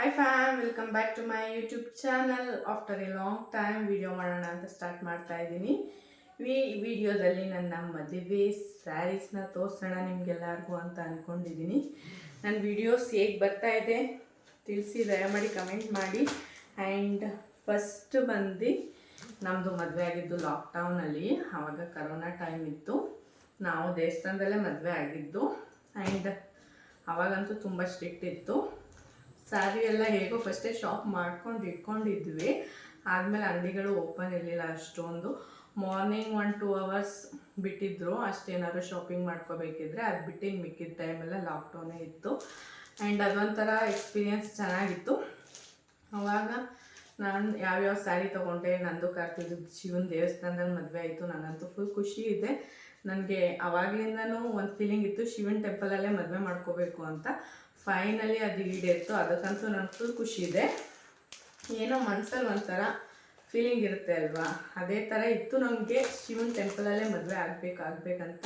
Hi fam, welcome back to my YouTube channel. After a long time video ಮಾಡೋಣ ಅಂತ start ಮಾಡ್ತಾ ಇದ್ದೀನಿ. ಈ ವಿಡಿಯೋದಲ್ಲಿ ನನ್ನ ಮದುವೆ ಸ್ಯಾರೀಸ್ನ ತೋರಿಸೋಣ ನಿಮಗೆಲ್ಲರಿಗೂ ಅಂತ ಅಂದ್ಕೊಂಡಿದ್ದೀನಿ. ನನ್ನ ವಿಡಿಯೋಸ್ ಹೇಗೆ ಬರ್ತಾ ಇದೆ ತಿಳಿಸಿ ದಯಮಾಡಿ ಕಮೆಂಟ್ ಮಾಡಿ. ಆ್ಯಂಡ್ ಫಸ್ಟ್ ಬಂದು ನಮ್ಮದು ಮದುವೆ ಆಗಿದ್ದು ಲಾಕ್ಡೌನಲ್ಲಿ. ಆವಾಗ ಕರೋನಾ ಟೈಮ್ ಇತ್ತು. ನಾವು ದೇವಸ್ಥಾನದಲ್ಲೇ ಮದುವೆ ಆಗಿದ್ದು. ಆ್ಯಂಡ್ ಆವಾಗಂತೂ ತುಂಬ ಸ್ಟ್ರಿಕ್ಟ್ ಇತ್ತು. ಸ್ಯಾರಿ ಎಲ್ಲ ಹೇಗೋ ಫಸ್ಟೇ ಶಾಪ್ ಮಾಡ್ಕೊಂಡು ಇಟ್ಕೊಂಡಿದ್ವಿ. ಆದಮೇಲೆ ಅಂಗಡಿಗಳು ಓಪನ್ ಇರಲಿಲ್ಲ ಅಷ್ಟೊಂದು. ಮಾರ್ನಿಂಗ್ 1-2 ಅವರ್ಸ್ ಬಿಟ್ಟಿದ್ರು ಅಷ್ಟೇನಾದ್ರು ಶಾಪಿಂಗ್ ಮಾಡ್ಕೋಬೇಕಿದ್ರೆ. ಅದು ಬಿಟ್ಟು ಹಿಂಗೆ ಮಿಕ್ಕಿದ ಟೈಮೆಲ್ಲ ಲಾಕ್ಡೌನೇ ಇತ್ತು. ಆ್ಯಂಡ್ ಅದೊಂಥರ ಎಕ್ಸ್ಪೀರಿಯನ್ಸ್ ಚೆನ್ನಾಗಿತ್ತು. ಆವಾಗ ನಾನು ಯಾವ್ಯಾವ ಸ್ಯಾರಿ ತೊಗೊಂಡೆ, ನಂದು ಕಾರ್ತಿದ್ದು ಶಿವನ ದೇವಸ್ಥಾನದಲ್ಲಿ ಮದುವೆ ಆಯಿತು. ನನಗಂತೂ ಫುಲ್ ಖುಷಿ ಇದೆ. ನನಗೆ ಆವಾಗಲಿಂದನೂ ಒಂದು ಫೀಲಿಂಗ್ ಇತ್ತು ಶಿವನ ಟೆಂಪಲಲ್ಲೇ ಮದುವೆ ಮಾಡ್ಕೋಬೇಕು ಅಂತ. ಫೈನಲಿ ಅದು ಈಡೇರಿತು. ಅದಕ್ಕಂತೂ ನನಗೆ ಫುಲ್ ಖುಷಿ ಇದೆ. ಏನೋ ಮನಸ್ಸಲ್ಲಿ ಒಂಥರ ಫೀಲಿಂಗ್ ಇರುತ್ತೆ ಅಲ್ವಾ, ಅದೇ ಥರ ಇತ್ತು ನಮಗೆ. ಶಿವನ ಟೆಂಪಲಲ್ಲೇ ಮದುವೆ ಆಗಬೇಕಂತ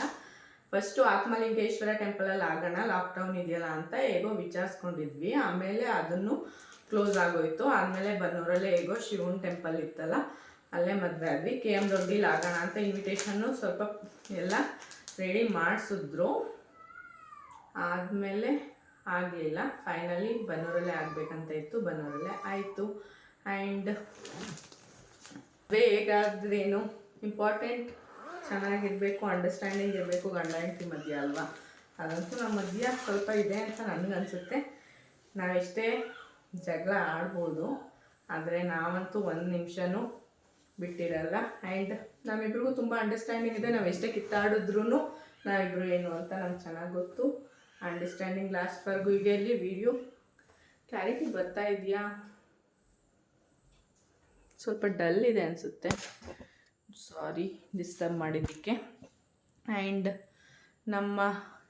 ಫಸ್ಟು ಆತ್ಮಲಿಂಗೇಶ್ವರ ಟೆಂಪಲಲ್ಲಿ ಆಗೋಣ, ಲಾಕ್ಡೌನ್ ಇದೆಯಲ್ಲ ಅಂತ ಹೇಗೋ ವಿಚಾರಿಸ್ಕೊಂಡಿದ್ವಿ. ಆಮೇಲೆ ಅದನ್ನು ಕ್ಲೋಸ್ ಆಗೋಯಿತು. ಆದಮೇಲೆ ಬನ್ನೂರಲ್ಲೇ ಹೇಗೋ ಶಿವನ ಟೆಂಪಲ್ ಇತ್ತಲ್ಲ, ಅಲ್ಲೇ ಮದುವೆ ಆದ್ವಿ. KM ದೊಡ್ಡಿಲಿ ಆಗೋಣ ಅಂತ ಇನ್ವಿಟೇಷನ್ನು ಸ್ವಲ್ಪ ಎಲ್ಲ ರೆಡಿ ಮಾಡಿಸಿದ್ರು. ಆದಮೇಲೆ ಆಗಲಿಲ್ಲ. ಫೈನಲಿ ಬನ್ನೂರಲ್ಲೇ ಆಗಬೇಕಂತ ಇತ್ತು, ಬನ್ನೂರಲ್ಲೇ ಆಯಿತು. ಆ್ಯಂಡ್ ಹೇಗಾದ್ರೇನು ಇಂಪಾರ್ಟೆಂಟ್ ಚೆನ್ನಾಗಿರಬೇಕು, ಅಂಡರ್ಸ್ಟ್ಯಾಂಡಿಂಗ್ ಇರಬೇಕು ಗಂಡ ಹೆಂಡತಿ ಮಧ್ಯೆ ಅಲ್ವಾ. ಅದಂತೂ ನಮ್ಮ ಮಧ್ಯ ಸ್ವಲ್ಪ ಇದೆ ಅಂತ ನನಗನ್ಸುತ್ತೆ. ನಾವೆಷ್ಟೇ ಜಗಳ ಆಡ್ಬೋದು, ಆದರೆ ನಾವಂತೂ ಒಂದು ನಿಮಿಷನೂ ಬಿಟ್ಟಿರಲ್ಲ. ಆ್ಯಂಡ್ ನಮ್ಮಿಬ್ರಿಗೂ ತುಂಬ ಅಂಡರ್ಸ್ಟ್ಯಾಂಡಿಂಗ್ ಇದೆ. ನಾವು ಎಷ್ಟೇ ಕಿತ್ತಾಡಿದ್ರೂ ನಾವಿಬ್ಬರು ಏನು ಅಂತ ನಮ್ಗೆ ಚೆನ್ನಾಗಿ ಗೊತ್ತು. ಅಂಡರ್ಸ್ಟ್ಯಾಂಡಿಂಗ್ ಲಾಸ್ಟ್ವರೆಗೂ ಇದೆ. ಇಲ್ಲಿ ವಿಡಿಯೋ ಕ್ಲಾರಿಟಿ ಬರ್ತಾ ಇದೆಯಾ? ಸ್ವಲ್ಪ ಡಲ್ ಇದೆ ಅನಿಸುತ್ತೆ, ಸಾರಿ ಡಿಸ್ಟರ್ಬ್ ಮಾಡಿದ್ದಕ್ಕೆ. ಆ್ಯಂಡ್ ನಮ್ಮ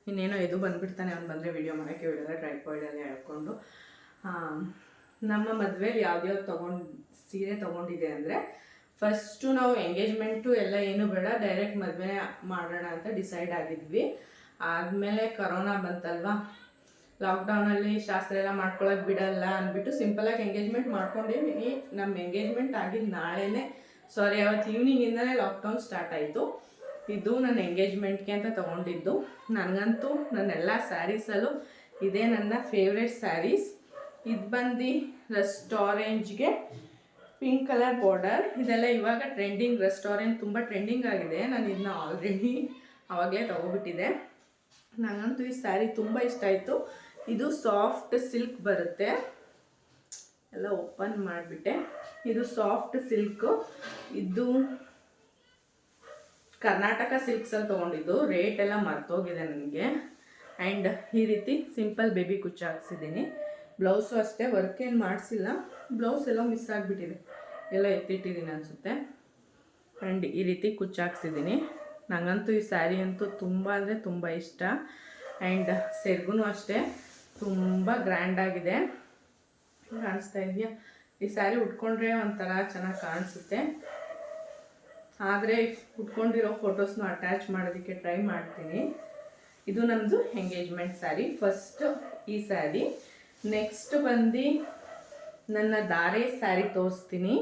ಇನ್ನೇನೋ ಇದು ಬಂದುಬಿಡ್ತಾನೆ, ಅವ್ನು ಬಂದರೆ ವಿಡಿಯೋ ಮಾಡೋಕ್ಕೆ ಬಿಡಲ್ಲ, ಟ್ರೈಪಾಯ್ಡಲ್ಲಿ ಹೇಳ್ಕೊಂಡು. ನಮ್ಮ ಮದುವೆಲಿ ಯಾವ್ದ್ಯಾವ್ದು ಸೀರೆ ತೊಗೊಂಡಿದೆ ಅಂದರೆ, ಫಸ್ಟು ನಾವು ಎಂಗೇಜ್ಮೆಂಟು ಎಲ್ಲ ಏನು ಬೇಡ, ಡೈರೆಕ್ಟ್ ಮದುವೆ ಮಾಡೋಣ ಅಂತ ಡಿಸೈಡ್ ಆಗಿದ್ವಿ. ಆದಮೇಲೆ ಕರೋನಾ ಬಂತಲ್ವಾ, ಲಾಕ್ಡೌನಲ್ಲಿ ಶಾಸ್ತ್ರ ಎಲ್ಲ ಮಾಡ್ಕೊಳಕ್ಕೆ ಬಿಡಲ್ಲ ಅಂದ್ಬಿಟ್ಟು ಸಿಂಪಲಾಗಿ ಎಂಗೇಜ್ಮೆಂಟ್ ಮಾಡ್ಕೊಂಡಿವಿ. ನಮ್ಮ ಎಂಗೇಜ್ಮೆಂಟ್ ಆಗಿದ್ದು ನಾಳೆನೇ, ಸಾರಿ ಅವತ್ತು ಈವ್ನಿಂಗಿಂದಲೇ ಲಾಕ್ಡೌನ್ ಸ್ಟಾರ್ಟ್ ಆಯಿತು. ಇದು ನನ್ನ ಎಂಗೇಜ್ಮೆಂಟ್ಗೆ ಅಂತ ತೊಗೊಂಡಿದ್ದು. ನನಗಂತೂ ನನ್ನೆಲ್ಲ ಸ್ಯಾರೀಸಲ್ಲೂ ಇದೇ ನನ್ನ ಫೇವ್ರೆಟ್ ಸ್ಯಾರೀಸ್. ಇದು ಬಂದು ರಸ್ಟ್ ಆರೆಂಜ್ಗೆ ಪಿಂಕ್ ಕಲರ್ ಬಾರ್ಡರ್. ಇದೆಲ್ಲ ಇವಾಗ ಟ್ರೆಂಡಿಂಗ್, ರಸ್ಟ್ ಆರೆಂಜ್ ತುಂಬ ಟ್ರೆಂಡಿಂಗ್ ಆಗಿದೆ. ನಾನು ಇದನ್ನ ಆಲ್ರೆಡಿ ಆವಾಗಲೇ ತೊಗೊಬಿಟ್ಟಿದ್ದೆ. ನನಗಂತೂ ಈ ಸ್ಯಾರಿ ತುಂಬ ಇಷ್ಟ ಆಯಿತು. ಇದು ಸಾಫ್ಟ್ ಸಿಲ್ಕ್ ಬರುತ್ತೆ, ಎಲ್ಲ ಓಪನ್ ಮಾಡಿಬಿಟ್ಟೆ. ಇದು ಸಾಫ್ಟ್ ಸಿಲ್ಕು. ಇದು ಕರ್ನಾಟಕ ಸಿಲ್ಕ್ಸಲ್ಲಿ ತೊಗೊಂಡಿದ್ದು. ರೇಟ್ ಎಲ್ಲ ಮರ್ತೋಗಿದೆ ನನಗೆ. ಆ್ಯಂಡ್ ಈ ರೀತಿ ಸಿಂಪಲ್ ಬೇಬಿ ಕುಚ್ಚು ಹಾಕ್ಸಿದ್ದೀನಿ. ಬ್ಲೌಸು ಅಷ್ಟೇ, ವರ್ಕ್ ಏನು ಮಾಡಿಸಿಲ್ಲ. ಬ್ಲೌಸ್ ಎಲ್ಲ ಮಿಸ್ ಆಗಿಬಿಟ್ಟಿದೆ, ಎಲ್ಲ ಎತ್ತಿಟ್ಟಿದ್ದೀನಿ ಅನಿಸುತ್ತೆ. ಆ್ಯಂಡ್ ಈ ರೀತಿ ಕುಚ್ಚು ಹಾಕ್ಸಿದ್ದೀನಿ. ನನಗಂತೂ ಈ ಸ್ಯಾರಿ ಅಂತೂ ತುಂಬ ಅಂದರೆ ತುಂಬ ಇಷ್ಟ. ಆ್ಯಂಡ್ ಸೆರ್ಗೂ ಅಷ್ಟೇ ತುಂಬ ಗ್ರ್ಯಾಂಡಾಗಿದೆ. ಕಾಣಿಸ್ತಾ ಇದೆಯಾ? ಈ ಸ್ಯಾರಿ ಉಟ್ಕೊಂಡ್ರೆ ಒಂಥರ ಚೆನ್ನಾಗಿ ಕಾಣಿಸುತ್ತೆ. ಆದರೆ ಉಟ್ಕೊಂಡಿರೋ ಫೋಟೋಸ್ನ ಅಟ್ಯಾಚ್ ಮಾಡೋದಕ್ಕೆ ಟ್ರೈ ಮಾಡ್ತೀನಿ. ಇದು ನಮ್ಮದು ಎಂಗೇಜ್ಮೆಂಟ್ ಸ್ಯಾರಿ. ಫಸ್ಟ್ ಈ ಸ್ಯಾರಿ. ನೆಕ್ಸ್ಟ್ ಬಂದು ನನ್ನ ಧಾರೆ ಸ್ಯಾರಿ ತೋರಿಸ್ತೀನಿ.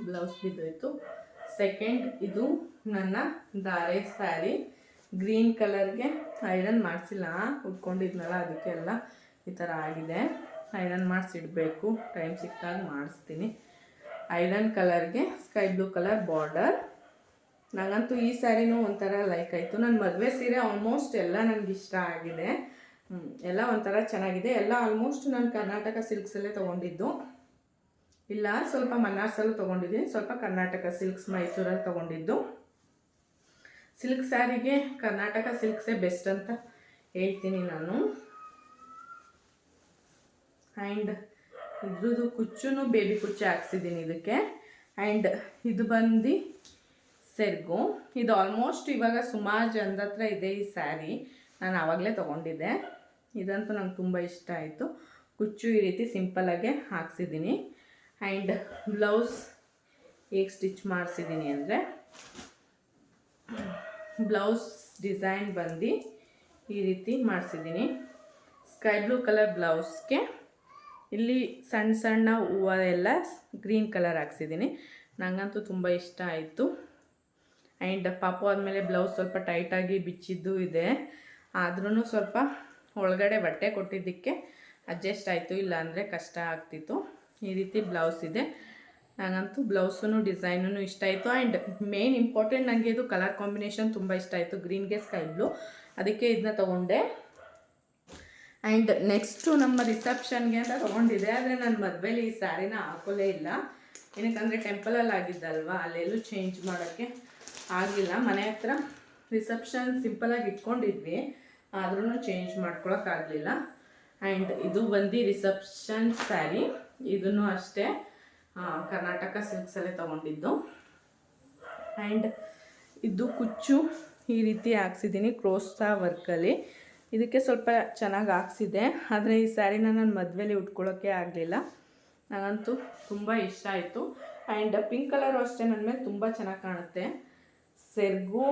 ಬ್ಲೌಸ್ ಬಿದ್ದೋಯ್ತು. ಸೆಕೆಂಡ್ ಇದು ನನ್ನ ಧಾರೆ ಸ್ಯಾರಿ. ಗ್ರೀನ್ ಕಲರ್ಗೆ ಐರನ್ ಮಾಡಿಸಿಲ್ಲ, ಉಟ್ಕೊಂಡಿದ್ನಲ್ಲ ಅದಕ್ಕೆಲ್ಲ ಈ ಥರ ಆಗಿದೆ. ಐರನ್ ಮಾಡಿಸಿಡ್ಬೇಕು, ಟೈಮ್ ಸಿಕ್ಕಾಗ ಮಾಡಿಸ್ತೀನಿ. ಐರನ್ ಕಲರ್ಗೆ ಸ್ಕೈ ಬ್ಲೂ ಕಲರ್ ಬಾರ್ಡರ್. ನನಗಂತೂ ಈ ಸ್ಯಾರಿನೂ ಒಂಥರ ಲೈಕ್ ಆಯಿತು. ನನ್ನ ಮದುವೆ ಸೀರೆ ಆಲ್ಮೋಸ್ಟ್ ಎಲ್ಲ ನನಗಿಷ್ಟ ಆಗಿದೆ. ಎಲ್ಲ ಒಂಥರ ಚೆನ್ನಾಗಿದೆ. ಎಲ್ಲ ಆಲ್ಮೋಸ್ಟ್ ನಾನು ಕರ್ನಾಟಕ ಸಿಲ್ಕ್ಸಲ್ಲೇ ತೊಗೊಂಡಿದ್ದು. ಇಲ್ಲ ಸ್ವಲ್ಪ ಮನಾರ್ಸಲ್ಲೂ ತೊಗೊಂಡಿದ್ದೀನಿ, ಸ್ವಲ್ಪ ಕರ್ನಾಟಕ ಸಿಲ್ಕ್ಸ್ ಮೈಸೂರಲ್ಲಿ ತೊಗೊಂಡಿದ್ದು. ಸಿಲ್ಕ್ ಸ್ಯಾರಿಗೆ ಕರ್ನಾಟಕ ಸಿಲ್ಕ್ಸೇ ಬೆಸ್ಟ್ ಅಂತ ಹೇಳ್ತೀನಿ ನಾನು. ಆ್ಯಂಡ್ ಇದ್ರದ್ದು ಕುಚ್ಚು ಬೇಬಿ ಕುಚ್ಚು ಹಾಕ್ಸಿದ್ದೀನಿ ಇದಕ್ಕೆ. ಆ್ಯಂಡ್ ಇದು ಬಂದು ಸೆರ್ಗು. ಇದು ಆಲ್ಮೋಸ್ಟ್ ಇವಾಗ ಸುಮಾರು ಜನದ ಹತ್ರ ಇದೆ ಈ ಸ್ಯಾರಿ. ನಾನು ಆವಾಗಲೇ ತೊಗೊಂಡಿದ್ದೆ. ಇದಂತೂ ನಂಗೆ ತುಂಬ ಇಷ್ಟ ಆಯಿತು. ಕುಚ್ಚು ಈ ರೀತಿ ಸಿಂಪಲಾಗೆ ಹಾಕ್ಸಿದ್ದೀನಿ. ಆ್ಯಂಡ್ ಬ್ಲೌಸ್ ಹೇಗೆ ಸ್ಟಿಚ್ ಮಾಡಿಸಿದ್ದೀನಿ ಅಂದರೆ, ಬ್ಲೌಸ್ ಡಿಸೈನ್ ಬಂದು ಈ ರೀತಿ ಮಾಡಿಸಿದ್ದೀನಿ. ಸ್ಕೈ ಬ್ಲೂ ಕಲರ್ ಬ್ಲೌಸ್ಗೆ ಇಲ್ಲಿ ಸಣ್ಣ ಸಣ್ಣ ಹೂವು ಎಲ್ಲ ಗ್ರೀನ್ ಕಲರ್ ಹಾಕ್ಸಿದ್ದೀನಿ. ನನಗಂತೂ ತುಂಬ ಇಷ್ಟ ಆಯಿತು. ಆ್ಯಂಡ್ ಪಾಪು ಆದಮೇಲೆ ಬ್ಲೌಸ್ ಸ್ವಲ್ಪ ಟೈಟಾಗಿ ಬಿಚ್ಚಿದ್ದು ಇದೆ, ಆದ್ರೂ ಸ್ವಲ್ಪ ಒಳಗಡೆ ಬಟ್ಟೆ ಕೊಟ್ಟಿದ್ದಕ್ಕೆ ಅಡ್ಜಸ್ಟ್ ಆಯಿತು, ಇಲ್ಲಾಂದರೆ ಕಷ್ಟ ಆಗ್ತಿತ್ತು. ಈ ರೀತಿ ಬ್ಲೌಸ್ ಇದೆ. ನನಗಂತೂ ಬ್ಲೌಸೂ ಡಿಸೈನೂ ಇಷ್ಟ ಆಯಿತು. ಆ್ಯಂಡ್ ಮೇನ್ ಇಂಪಾರ್ಟೆಂಟ್ ನನಗೆ ಇದು ಕಲರ್ ಕಾಂಬಿನೇಷನ್ ತುಂಬ ಇಷ್ಟ ಆಯಿತು, ಗ್ರೀನ್ಗೆ ಸ್ಕೈ ಬ್ಲೂ, ಅದಕ್ಕೆ ಇದನ್ನ ತೊಗೊಂಡೆ. ಆ್ಯಂಡ್ ನೆಕ್ಸ್ಟು ನಮ್ಮ ರಿಸೆಪ್ಷನ್ಗೆ ಅಂತ ತೊಗೊಂಡಿದ್ದೆ, ಆದರೆ ನಾನು ಮದುವೆಲಿ ಈ ಸ್ಯಾರಿನ ಹಾಕೋಲೇ ಇಲ್ಲ. ಏನಕ್ಕಂದರೆ ಟೆಂಪಲಲ್ಲಿ ಆಗಿದ್ದಲ್ವ, ಅಲ್ಲೆಲ್ಲೂ ಚೇಂಜ್ ಮಾಡೋಕ್ಕೆ ಆಗಲಿಲ್ಲ. ಮನೆ ಹತ್ರ ರಿಸೆಪ್ಷನ್ ಸಿಂಪಲಾಗಿ ಇಟ್ಕೊಂಡಿದ್ವಿ, ಆದ್ರೂ ಚೇಂಜ್ ಮಾಡ್ಕೊಳಕ್ಕಾಗಲಿಲ್ಲ. ಆ್ಯಂಡ್ ಇದು ಬಂದು ರಿಸೆಪ್ಷನ್ ಸ್ಯಾರಿ, ಇದನ್ನು ಅಷ್ಟೇ ಕರ್ನಾಟಕ ಸಿಲ್ಕ್ಸಲ್ಲೇ ತೊಗೊಂಡಿದ್ದು. ಆ್ಯಂಡ್ ಇದು ಕುಚ್ಚು ಈ ರೀತಿ ಹಾಕ್ಸಿದ್ದೀನಿ ಕ್ರೋಸ್ತಾ ವರ್ಕಲ್ಲಿ. ಇದಕ್ಕೆ ಸ್ವಲ್ಪ ಚೆನ್ನಾಗಿ ಹಾಕ್ಸಿದೆ, ಆದರೆ ಈ ಸ್ಯಾರಿನ ನಾನು ಮದುವೆಲಿ ಉಟ್ಕೊಳ್ಳೋಕ್ಕೆ ಆಗಲಿಲ್ಲ. ನನಗಂತೂ ತುಂಬ ಇಷ್ಟ ಆಯಿತು. ಆ್ಯಂಡ್ ಪಿಂಕ್ ಕಲರು ಅಷ್ಟೇ ನನ್ನ ಮೇಲೆ ತುಂಬ ಚೆನ್ನಾಗಿ ಕಾಣುತ್ತೆ. ಸೆರಗು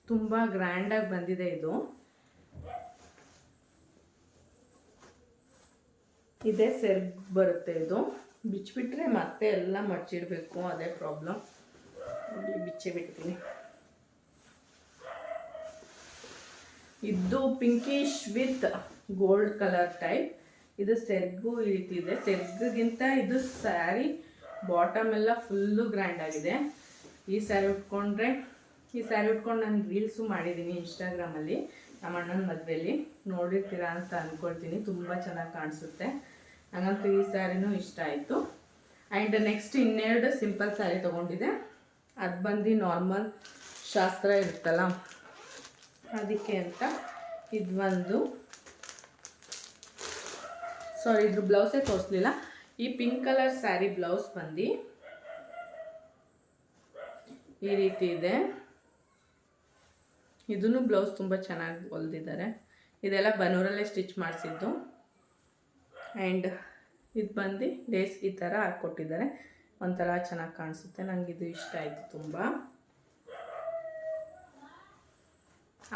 ತುಂಬ ಗ್ರ್ಯಾಂಡಾಗಿ ಬಂದಿದೆ. ಇದು ಇದೇ ಸೆರಗು ಬರುತ್ತೆ. ಇದು ಬಿಚ್ಚಿಬಿಟ್ರೆ ಮತ್ತೆ ಎಲ್ಲ ಮಡ್ಚಿಡಬೇಕು, ಅದೇ ಪ್ರಾಬ್ಲಮ್. ಬಿಚ್ಚಿ ಬಿಡ್ತೀನಿ. ಇದು pinkish with gold colour type. ಇದು ಸೆರಗು ಈ ರೀತಿ ಇದೆ. ಸೆರಗಿಗಿಂತ ಇದು ಸ್ಯಾರಿ ಬಾಟಮ್ ಎಲ್ಲ ಫುಲ್ಲು ಗ್ರ್ಯಾಂಡ್ ಆಗಿದೆ. ಈ ಸ್ಯಾರಿ ಉಟ್ಕೊಂಡು ನಾನು ರೀಲ್ಸು ಮಾಡಿದ್ದೀನಿ ಇನ್ಸ್ಟಾಗ್ರಾಮಲ್ಲಿ, ನಮ್ಮ ಅಣ್ಣನ ಮದುವೆಯಲ್ಲಿ ನೋಡಿರ್ತೀರಾ ಅಂತ ಅಂದ್ಕೊಳ್ತೀನಿ. ತುಂಬ ಚೆನ್ನಾಗಿ ಕಾಣಿಸುತ್ತೆ. ನನಗಂತೂ ಈ ಸ್ಯಾರಿನೂ ಇಷ್ಟ ಆಯಿತು. ಆ್ಯಂಡ್ ನೆಕ್ಸ್ಟ್ ಇನ್ನೆರಡು ಸಿಂಪಲ್ ಸ್ಯಾರಿ ತೊಗೊಂಡಿದ್ದೆ. ಅದು ಬಂದು ನಾರ್ಮಲ್ ಶಾಸ್ತ್ರ ಇರುತ್ತಲ್ಲ ಅದಕ್ಕೆ ಅಂತ. ಇದು ಒಂದು ಇದ್ರ ಬ್ಲೌಸೇ ತೋರಿಸ್ಲಿಲ್ಲ. ಈ ಪಿಂಕ್ ಕಲರ್ ಸ್ಯಾರಿ ಬ್ಲೌಸ್ ಬಂದು ಈ ರೀತಿ ಇದೆ. ಇದನ್ನು ಬ್ಲೌಸ್ ತುಂಬ ಚೆನ್ನಾಗಿ ಹೊಲ್ದಿದ್ದಾರೆ. ಇದೆಲ್ಲ ಬನೂರಲ್ಲೇ ಸ್ಟಿಚ್ ಮಾಡಿಸಿದ್ದು. ಆ್ಯಂಡ್ ಇದು ಬಂದು ಲೇಸ್ ಈ ಥರ ಹಾಕ್ಕೊಟ್ಟಿದ್ದಾರೆ, ಒಂಥರ ಚೆನ್ನಾಗಿ ಕಾಣಿಸುತ್ತೆ. ನನಗಿದು ಇಷ್ಟ ಆಯಿತು ತುಂಬ.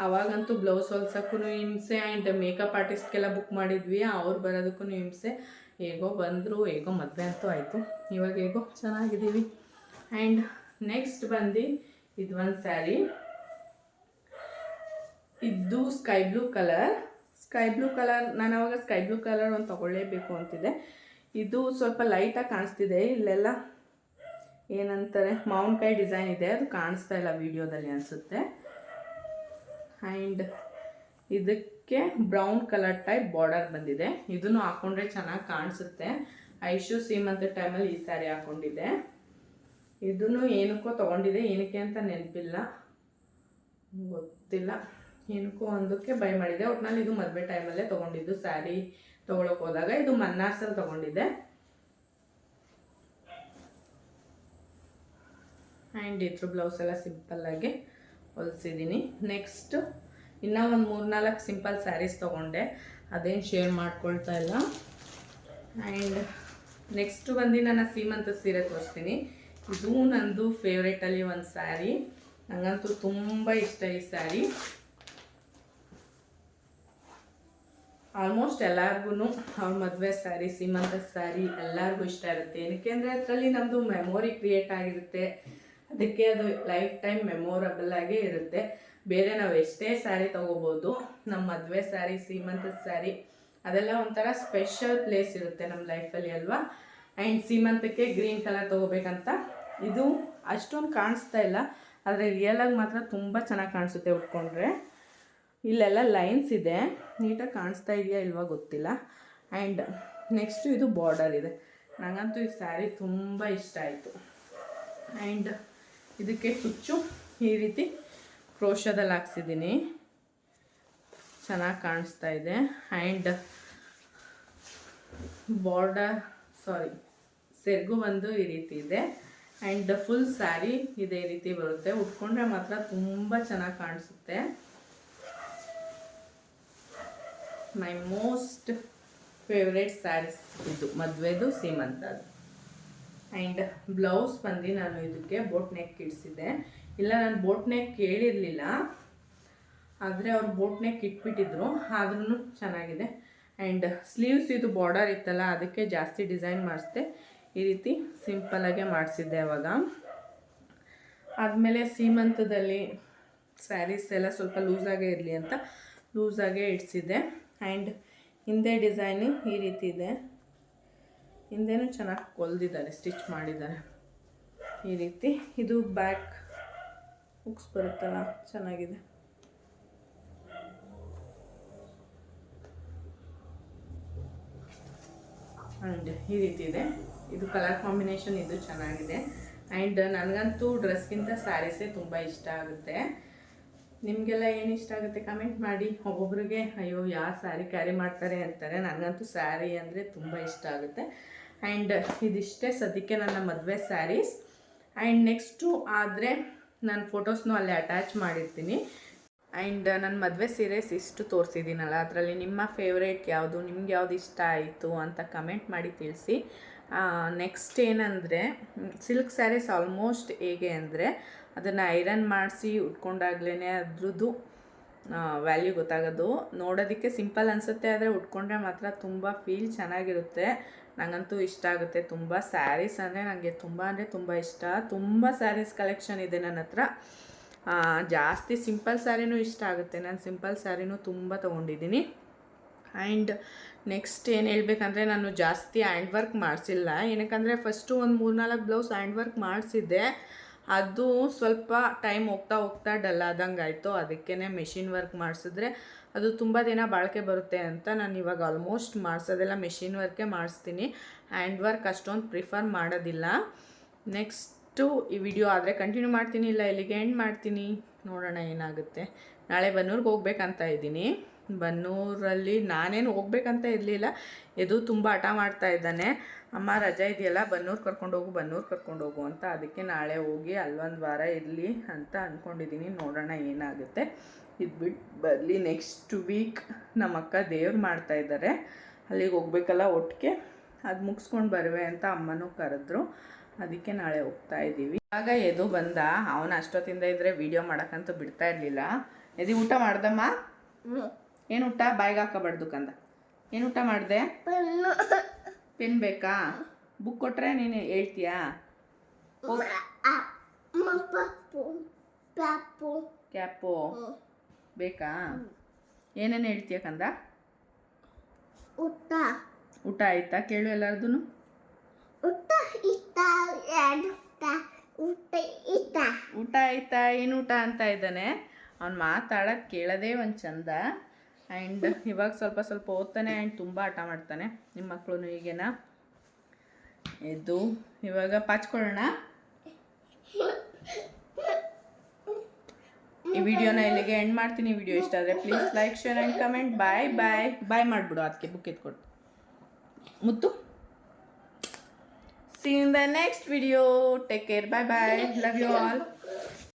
ಆವಾಗಂತೂ ಬ್ಲೌಸ್ ಹೊಲ್ಸೋಕ್ಕೂ ಹಿಂಸೆ, ಆ್ಯಂಡ್ ಮೇಕಪ್ ಆರ್ಟಿಸ್ಟ್ಗೆಲ್ಲ ಬುಕ್ ಮಾಡಿದ್ವಿ, ಅವ್ರು ಬರೋದಕ್ಕೂ ಹಿಂಸೆ. ಹೇಗೋ ಬಂದರು, ಹೇಗೋ ಮದುವೆ ಅಂತೂ ಆಯಿತು. ಇವಾಗ ಹೇಗೋ ಚೆನ್ನಾಗಿದ್ದೀವಿ. ಆ್ಯಂಡ್ ನೆಕ್ಸ್ಟ್ ಬಂದು ಇದು ಒಂದು ಸ್ಯಾರಿ. ಇದು ಸ್ಕೈ ಬ್ಲೂ ಕಲರ್. ನಾನು ಅವಾಗ ಸ್ಕೈ ಬ್ಲೂ ಕಲರ್ ಒಂದು ತೊಗೊಳ್ಳೇಬೇಕು ಅಂತಿದ್ದೆ. ಇದು ಸ್ವಲ್ಪ ಲೈಟಾಗಿ ಕಾಣಿಸ್ತಿದೆ. ಇಲ್ಲೆಲ್ಲ ಏನಂತಾರೆ ಮಾವಿನಕಾಯಿ ಡಿಸೈನ್ ಇದೆ, ಅದು ಕಾಣಿಸ್ತಾ ಇಲ್ಲ ವಿಡಿಯೋದಲ್ಲಿ ಅನಿಸುತ್ತೆ. ಆ್ಯಂಡ್ ಇದಕ್ಕೆ ಬ್ರೌನ್ ಕಲರ್ ಟೈಪ್ ಬಾರ್ಡರ್ ಬಂದಿದೆ. ಇದನ್ನು ಹಾಕ್ಕೊಂಡ್ರೆ ಚೆನ್ನಾಗಿ ಕಾಣಿಸುತ್ತೆ. ಐಶು ಸೀಮಂತ ಟೈಮಲ್ಲಿ ಈ ಸ್ಯಾರಿ ಹಾಕ್ಕೊಂಡಿದ್ದೆ. ಇದನ್ನು ಏನಕ್ಕೋ ತೊಗೊಂಡಿದ್ದೆ, ಏನಕ್ಕೆ ಅಂತ ನೆನಪಿಲ್ಲ, ಗೊತ್ತಿಲ್ಲ. ಏನಕ್ಕೋ ಒಂದಕ್ಕೆ ಬೈ ಮಾಡಿದೆ. ಒಟ್ಟಿನಲ್ಲಿ ಇದು ಮದುವೆ ಟೈಮಲ್ಲೇ ತೊಗೊಂಡಿದ್ದು. ಸ್ಯಾರಿ ತೊಗೊಳಕ್ಕೆ ಹೋದಾಗ ಇದು ಮನ್ನಾರ್ಸಲ್ಲಿ ತೊಗೊಂಡಿದ್ದೆ. ಆ್ಯಂಡ್ ಇದ್ರ ಬ್ಲೌಸ್ ಎಲ್ಲ ಸಿಂಪಲ್ಲಾಗಿ ಹೊಲಿಸಿದ್ದೀನಿ. ನೆಕ್ಸ್ಟ್ ಇನ್ನೂ ಒಂದು 3-4 ಸಿಂಪಲ್ ಸ್ಯಾರೀಸ್ ತೊಗೊಂಡೆ, ಅದೇನು ಶೇರ್ ಮಾಡ್ಕೊಳ್ತಾ ಇಲ್ಲ. ಆ್ಯಂಡ್ ನೆಕ್ಸ್ಟ್ ಬಂದು ನಾನು ಸೀಮಂತ ಸೀರೆ ತೋರಿಸ್ತೀನಿ. ಇದು ನಂದು ಫೇವ್ರೇಟಲ್ಲಿ ಒಂದು ಸ್ಯಾರಿ. ನನಗಂತೂ ತುಂಬ ಇಷ್ಟ ಈ ಸ್ಯಾರಿ. ಆಲ್ಮೋಸ್ಟ್ ಎಲ್ಲರಿಗೂ ಅವ್ರ ಮದುವೆ ಸ್ಯಾರಿ, ಸೀಮಂತ ಸ್ಯಾರಿ ಎಲ್ಲರಿಗೂ ಇಷ್ಟ ಇರುತ್ತೆ. ಏನಕ್ಕೆ ಅಂದರೆ ಅದರಲ್ಲಿ ನಮ್ಮದು ಮೆಮೊರಿ ಕ್ರಿಯೇಟ್ ಆಗಿರುತ್ತೆ, ಅದಕ್ಕೆ ಅದು ಲೈಫ್ ಟೈಮ್ ಮೆಮೊರಬಲ್ ಆಗೇ ಇರುತ್ತೆ. ಬೇರೆ ನಾವು ಎಷ್ಟೇ ಸ್ಯಾರಿ ತೊಗೋಬೋದು, ನಮ್ಮ ಮದುವೆ ಸ್ಯಾರಿ, ಸೀಮಂತದ ಸ್ಯಾರಿ ಅದೆಲ್ಲ ಒಂಥರ ಸ್ಪೆಷಲ್ ಪ್ಲೇಸ್ ಇರುತ್ತೆ ನಮ್ಮ ಲೈಫಲ್ಲಿ ಅಲ್ವಾ. ಆ್ಯಂಡ್ ಸೀಮಂತಕ್ಕೆ ಗ್ರೀನ್ ಕಲರ್ ತೊಗೋಬೇಕಂತ. ಇದು ಅಷ್ಟೊಂದು ಕಾಣಿಸ್ತಾ ಇಲ್ಲ, ಆದರೆ ರಿಯಲಾಗಿ ಮಾತ್ರ ತುಂಬ ಚೆನ್ನಾಗಿ ಕಾಣಿಸುತ್ತೆ ಉಟ್ಕೊಂಡ್ರೆ. ಇಲ್ಲೆಲ್ಲ ಲೈನ್ಸ್ ಇದೆ, ನೀಟಾಗಿ ಕಾಣಿಸ್ತಾ ಇದೆಯಾ ಇಲ್ವಾ ಗೊತ್ತಿಲ್ಲ. ಆ್ಯಂಡ್ ನೆಕ್ಸ್ಟು ಇದು ಬಾರ್ಡರ್ ಇದೆ. ನನಗಂತೂ ಈ ಸ್ಯಾರಿ ತುಂಬ ಇಷ್ಟ ಆಯಿತು. ಆ್ಯಂಡ್ ಇದಕ್ಕೆ ಕುಚ್ಚು ಈ ರೀತಿ ಕ್ರೋಶದಲ್ಲಿ ಹಾಕ್ಸಿದ್ದೀನಿ, ಚೆನ್ನಾಗಿ ಕಾಣಿಸ್ತಾ ಇದೆ. ಆ್ಯಂಡ್ ಸೆರಗು ಒಂದು ಈ ರೀತಿ ಇದೆ. ಆ್ಯಂಡ್ ಫುಲ್ ಸ್ಯಾರಿ ಇದೇ ರೀತಿ ಬರುತ್ತೆ. ಉಟ್ಕೊಂಡ್ರೆ ಮಾತ್ರ ತುಂಬ ಚೆನ್ನಾಗಿ ಕಾಣಿಸುತ್ತೆ. ಮೈ ಮೋಸ್ಟ್ ಫೇವ್ರೇಟ್ ಸ್ಯಾರೀಸ್ ಇದು, ಮದುವೆದು ಸೀಮಂತದ್ದು. ಆ್ಯಂಡ್ ಬ್ಲೌಸ್ ಬಂದು ನಾನು ಇದಕ್ಕೆ ಬೋಟ್ ನೆಕ್ ಇಡಿಸಿದ್ದೆ. ಇಲ್ಲ ನಾನು ಬೋಟ್ ನೆಕ್ ಕೇಳಿರಲಿಲ್ಲ, ಆದರೆ ಅವ್ರು ಬೋಟ್ ನೆಕ್ ಇಟ್ಬಿಟ್ಟಿದ್ರು, ಆದ್ರೂ ಚೆನ್ನಾಗಿದೆ. ಆ್ಯಂಡ್ ಸ್ಲೀವ್ಸ್ ಇದು ಬಾರ್ಡರ್ ಇತ್ತಲ್ಲ, ಅದಕ್ಕೆ ಜಾಸ್ತಿ ಡಿಸೈನ್ ಮಾಡಿಸಿದೆ. ಈ ರೀತಿ ಸಿಂಪಲಾಗೆ ಮಾಡಿಸಿದ್ದೆ ಅವಾಗ. ಆದಮೇಲೆ ಸೀಮಂತದಲ್ಲಿ ಸ್ಯಾರೀಸ್ ಎಲ್ಲ ಸ್ವಲ್ಪ ಲೂಸಾಗೇ ಇರಲಿ ಅಂತ ಲೂಸಾಗೇ ಇಡಿಸಿದ್ದೆ. ಆ್ಯಂಡ್ ಹಿಂದೆ ಡಿಸೈನು ಈ ರೀತಿ ಇದೆ. ಹಿಂದೆನೂ ಚೆನ್ನಾಗಿ ಹೊಲ್ದಿದ್ದಾರೆ, ಸ್ಟಿಚ್ ಮಾಡಿದ್ದಾರೆ ಈ ರೀತಿ. ಇದು ಬ್ಯಾಕ್ ಹುಕ್ಸ್ ಬರುತ್ತಲ್ಲ, ಚೆನ್ನಾಗಿದೆ. ಆ್ಯಂಡ್ ಈ ರೀತಿ ಇದೆ. ಇದು ಕಲರ್ ಕಾಂಬಿನೇಷನ್ ಇದು ಚೆನ್ನಾಗಿದೆ. ಆ್ಯಂಡ್ ನನಗಂತೂ ಡ್ರೆಸ್ಗಿಂತ ಸ್ಯಾರೀಸೇ ತುಂಬ ಇಷ್ಟ ಆಗುತ್ತೆ. ನಿಮಗೆಲ್ಲ ಏನು ಇಷ್ಟ ಆಗುತ್ತೆ ಕಮೆಂಟ್ ಮಾಡಿ. ಒಬ್ಬೊಬ್ರಿಗೆ ಅಯ್ಯೋ ಯಾವ ಸ್ಯಾರಿ ಕ್ಯಾರಿ ಮಾಡ್ತಾರೆ ಅಂತಾರೆ, ನನಗಂತೂ ಸ್ಯಾರಿ ಅಂದರೆ ತುಂಬ ಇಷ್ಟ ಆಗುತ್ತೆ. ಆ್ಯಂಡ್ ಇದಿಷ್ಟೇ ಸದ್ಯಕ್ಕೆ ನನ್ನ ಮದುವೆ ಸ್ಯಾರೀಸ್. ಆ್ಯಂಡ್ ನೆಕ್ಸ್ಟು ಆದರೆ ನಾನು ಫೋಟೋಸ್ನೂ ಅಲ್ಲೇ ಅಟ್ಯಾಚ್ ಮಾಡಿರ್ತೀನಿ. ಆ್ಯಂಡ್ ನನ್ನ ಮದುವೆ ಸೀರೆಸ್ ಇಷ್ಟು ತೋರಿಸಿದ್ದೀನಲ್ಲ, ಅದರಲ್ಲಿ ನಿಮ್ಮ ಫೇವ್ರೇಟ್ ಯಾವುದು, ನಿಮ್ಗೆ ಯಾವುದು ಇಷ್ಟ ಆಯಿತು ಅಂತ ಕಮೆಂಟ್ ಮಾಡಿ ತಿಳಿಸಿ. ನೆಕ್ಸ್ಟ್ ಏನಂದರೆ, ಸಿಲ್ಕ್ ಸ್ಯಾರೀಸ್ ಆಲ್ಮೋಸ್ಟ್ ಹೇಗೆ ಅಂದರೆ ಅದನ್ನು ಐರನ್ ಮಾಡಿಸಿ ಉಟ್ಕೊಂಡಾಗ್ಲೇ ಅದ್ರದ್ದು ವ್ಯಾಲ್ಯೂ ಗೊತ್ತಾಗೋದು. ನೋಡೋದಕ್ಕೆ ಸಿಂಪಲ್ ಅನಿಸುತ್ತೆ, ಆದರೆ ಉಟ್ಕೊಂಡ್ರೆ ಮಾತ್ರ ತುಂಬ ಫೀಲ್ ಚೆನ್ನಾಗಿರುತ್ತೆ. ನನಗಂತೂ ಇಷ್ಟ ಆಗುತ್ತೆ ತುಂಬ. ಸ್ಯಾರೀಸ್ ಅಂದರೆ ನನಗೆ ತುಂಬ ಅಂದರೆ ತುಂಬ ಇಷ್ಟ. ತುಂಬ ಸ್ಯಾರೀಸ್ ಕಲೆಕ್ಷನ್ ಇದೆ ನನ್ನ ಹತ್ರ. ಜಾಸ್ತಿ ಸಿಂಪಲ್ ಸ್ಯಾರಿನೂ ಇಷ್ಟ ಆಗುತ್ತೆ. ನಾನು ಸಿಂಪಲ್ ಸ್ಯಾರಿನೂ ತುಂಬ ತೊಗೊಂಡಿದ್ದೀನಿ. ಆ್ಯಂಡ್ ನೆಕ್ಸ್ಟ್ ಏನು ಹೇಳ್ಬೇಕಂದ್ರೆ, ನಾನು ಜಾಸ್ತಿ ಹ್ಯಾಂಡ್ ವರ್ಕ್ ಮಾಡಿಸಿಲ್ಲ. ಏನಕ್ಕಂದರೆ ಫಸ್ಟು ಒಂದು 3-4 ಬ್ಲೌಸ್ ಹ್ಯಾಂಡ್ ವರ್ಕ್ ಮಾಡಿಸಿದ್ದೆ. ಅದು ಸ್ವಲ್ಪ ಟೈಮ್ ಹೋಗ್ತಾ ಹೋಗ್ತಾ ಡಲ್ ಆದಂಗೆ ಆಯಿತು. ಅದಕ್ಕೇ ಮೆಷಿನ್ ವರ್ಕ್ ಮಾಡಿಸಿದ್ರೆ ಅದು ತುಂಬ ದಿನ ಬಾಳಿಕೆ ಬರುತ್ತೆ ಅಂತ ನಾನು ಇವಾಗ ಆಲ್ಮೋಸ್ಟ್ ಮಾಡಿಸೋದೆಲ್ಲ ಮೆಷಿನ್ ವರ್ಕೇ ಮಾಡಿಸ್ತೀನಿ. ಹ್ಯಾಂಡ್ ವರ್ಕ್ ಅಷ್ಟೊಂದು ಪ್ರಿಫರ್ ಮಾಡೋದಿಲ್ಲ. ನೆಕ್ಸ್ಟು ಈ ವಿಡಿಯೋ ಆದರೆ ಕಂಟಿನ್ಯೂ ಮಾಡ್ತೀನಿ, ಇಲ್ಲ ಇಲ್ಲಿಗೆ ಎಂಡ್ ಮಾಡ್ತೀನಿ. ನೋಡೋಣ ಏನಾಗುತ್ತೆ. ನಾಳೆ ಬನ್ನೂರಿಗೆ ಹೋಗ್ಬೇಕಂತ ಇದ್ದೀನಿ. ಬನ್ನೂರಲ್ಲಿ ನಾನೇನು ಹೋಗ್ಬೇಕಂತ ಇರಲಿಲ್ಲ, ಇದು ತುಂಬ ಹಠ ಮಾಡ್ತಾ ಇದ್ದಾನೆ. ಅಮ್ಮ ರಜೆ ಇದೆಯಲ್ಲ, ಬನ್ನೂರು ಕರ್ಕೊಂಡೋಗು ಅಂತ. ಅದಕ್ಕೆ ನಾಳೆ ಹೋಗಿ ಅಲ್ಲೊಂದು ವಾರ ಇರಲಿ ಅಂತ ಅಂದ್ಕೊಂಡಿದ್ದೀನಿ. ನೋಡೋಣ ಏನಾಗುತ್ತೆ. ಇದು ಬಿಟ್ಟು ಬರಲಿ. ನೆಕ್ಸ್ಟ್ ವೀಕ್ ನಮ್ಮ ಅಕ್ಕ ದೇವ್ರು ಮಾಡ್ತಾಯಿದ್ದಾರೆ, ಅಲ್ಲಿಗೆ ಹೋಗ್ಬೇಕಲ್ಲ ಒಟ್ಟಿಗೆ. ಅದು ಮುಗಿಸ್ಕೊಂಡು ಬರುವೆ ಅಂತ ಅಮ್ಮನೂ ಕರೆದ್ರು. ಅದಕ್ಕೆ ನಾಳೆ ಹೋಗ್ತಾ ಇದ್ದೀವಿ. ಆಗ ಎದು ಬಂದ, ಅವನು ಅಷ್ಟೊತ್ತಿಂದ ಇದ್ದರೆ ವೀಡಿಯೋ ಮಾಡೋಕ್ಕಂತೂ ಬಿಡ್ತಾ ಇರಲಿಲ್ಲ. ಎದು ಊಟ ಮಾಡ್ದಮ್ಮ? ಏನು ಊಟ? ಬಾಯಿಗೆ ಹಾಕಬಾರ್ದು ಕಂದ. ಏನು ಊಟ ಮಾಡಿದೆ? ಪೆನ್ ಬೇಕಾ? ಬುಕ್ ಕೊಟ್ಟರೆ ನೀನು ಹೇಳ್ತೀಯಾ? ಕ್ಯಾಪು ಬೇಕಾ? ಏನೇನು ಹೇಳ್ತೀಯ ಕಂದ? ಊಟ ಆಯ್ತಾ ಕೇಳು ಎಲ್ಲರದು. ಊಟ ಆಯ್ತಾ? ಏನು ಊಟ ಅಂತ ಇದ್ದಾನೆ. ಅವ್ನು ಮಾತಾಡೋದು ಕೇಳೋದೇ ಒಂದು ಚಂದ. ಆ್ಯಂಡ್ ಇವಾಗ ಸ್ವಲ್ಪ ಓದ್ತಾನೆ. ಆ್ಯಂಡ್ ತುಂಬ ಹಠ ಮಾಡ್ತಾನೆ. ನಿಮ್ಮ ಮಕ್ಕಳು ಈಗೇನಾ? ಎದ್ದು ಇವಾಗ ಪಾಚ್ಕೊಳ್ಳೋಣ. ಈ ವಿಡಿಯೋನ ಇಲ್ಲಿಗೆ ಎಂಡ್ ಮಾಡ್ತೀನಿ. ವಿಡಿಯೋ ಇಷ್ಟ ಆದರೆ please like, share and comment. Bye ಮಾಡಿಬಿಡು. ಅದಕ್ಕೆ ಬುಕ್ ಎತ್ಕೊಡು Muthu. See you in the next video. Take care. Bye. Love you all.